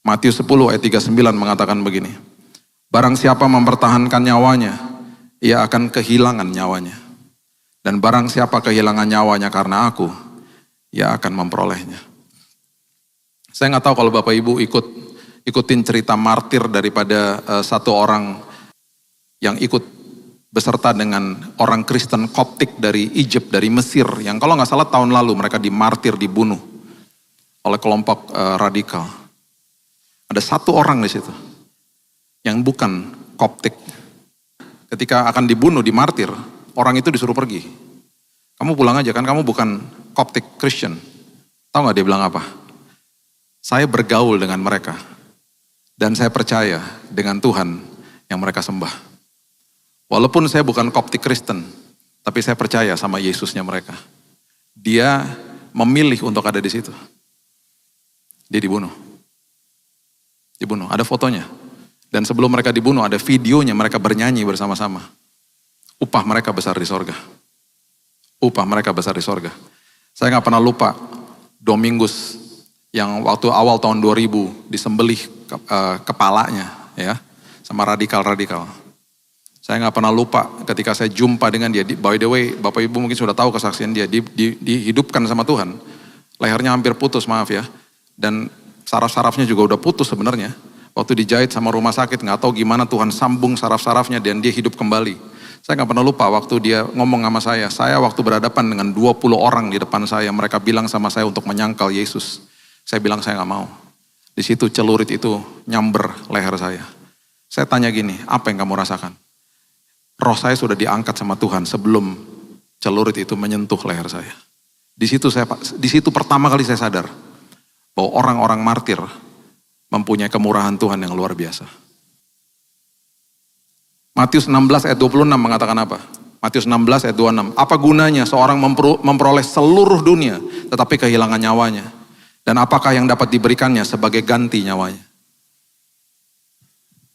Matius 10 ayat 39 mengatakan begini. Barang siapa mempertahankan nyawanya, ia akan kehilangan nyawanya. Dan barang siapa kehilangan nyawanya karena aku, ia akan memperolehnya. Saya nggak tahu kalau Bapak Ibu ikutin cerita martir daripada satu orang yang ikut beserta dengan orang Kristen Koptik dari Egypt, dari Mesir, yang kalau nggak salah tahun lalu mereka dimartir, dibunuh oleh kelompok radikal. Ada satu orang di situ yang bukan Koptik. Ketika akan dibunuh, dimartir, orang itu disuruh pergi. Kamu pulang aja kan, kamu bukan Koptik Christian. Tahu nggak dia bilang apa? Saya bergaul dengan mereka dan saya percaya dengan Tuhan yang mereka sembah. Walaupun saya bukan Koptik Kristen, tapi saya percaya sama Yesusnya mereka. Dia memilih untuk ada di situ. Dia dibunuh. Dibunuh, ada fotonya. Dan sebelum mereka dibunuh ada videonya mereka bernyanyi bersama-sama. Upah mereka besar di sorga. Upah mereka besar di sorga. Saya gak pernah lupa Domingus yang waktu awal tahun 2000 disembelih kepalanya ya sama radikal-radikal. Saya gak pernah lupa ketika saya jumpa dengan dia. By the way, Bapak Ibu mungkin sudah tahu kesaksian dia. Dihidupkan sama Tuhan. Lehernya hampir putus, maaf ya. Dan saraf-sarafnya juga udah putus sebenarnya. Waktu dijahit sama rumah sakit, gak tahu gimana Tuhan sambung saraf-sarafnya dan dia hidup kembali. Saya gak pernah lupa waktu dia ngomong sama saya waktu berhadapan dengan 20 orang di depan saya, mereka bilang sama saya untuk menyangkal Yesus. Saya bilang saya gak mau. Di situ celurit itu nyamber leher saya. Saya tanya gini, apa yang kamu rasakan? Roh saya sudah diangkat sama Tuhan sebelum celurit itu menyentuh leher saya. Di situ pertama kali saya sadar bahwa orang-orang martir mempunyai kemurahan Tuhan yang luar biasa. Matius 16 ayat 26 mengatakan apa? Matius 16 ayat 26. Apa gunanya seorang memperoleh seluruh dunia tetapi kehilangan nyawanya? Dan apakah yang dapat diberikannya sebagai ganti nyawanya?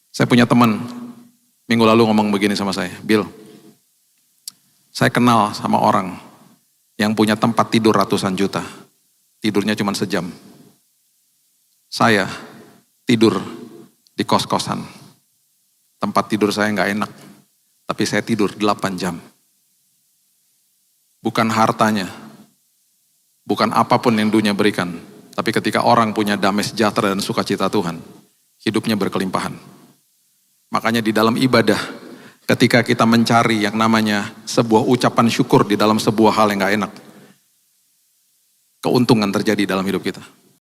Saya punya teman minggu lalu ngomong begini sama saya. Bill, saya kenal sama orang yang punya tempat tidur ratusan juta. Tidurnya cuma sejam. Saya tidur di kos-kosan. Tempat tidur saya gak enak. Tapi saya tidur 8 jam. Bukan hartanya. Bukan apapun yang dunia berikan. Tapi ketika orang punya damai sejahtera dan sukacita Tuhan. Hidupnya berkelimpahan. Makanya di dalam ibadah. Ketika kita mencari yang namanya sebuah ucapan syukur di dalam sebuah hal yang gak enak. Keuntungan terjadi dalam hidup kita.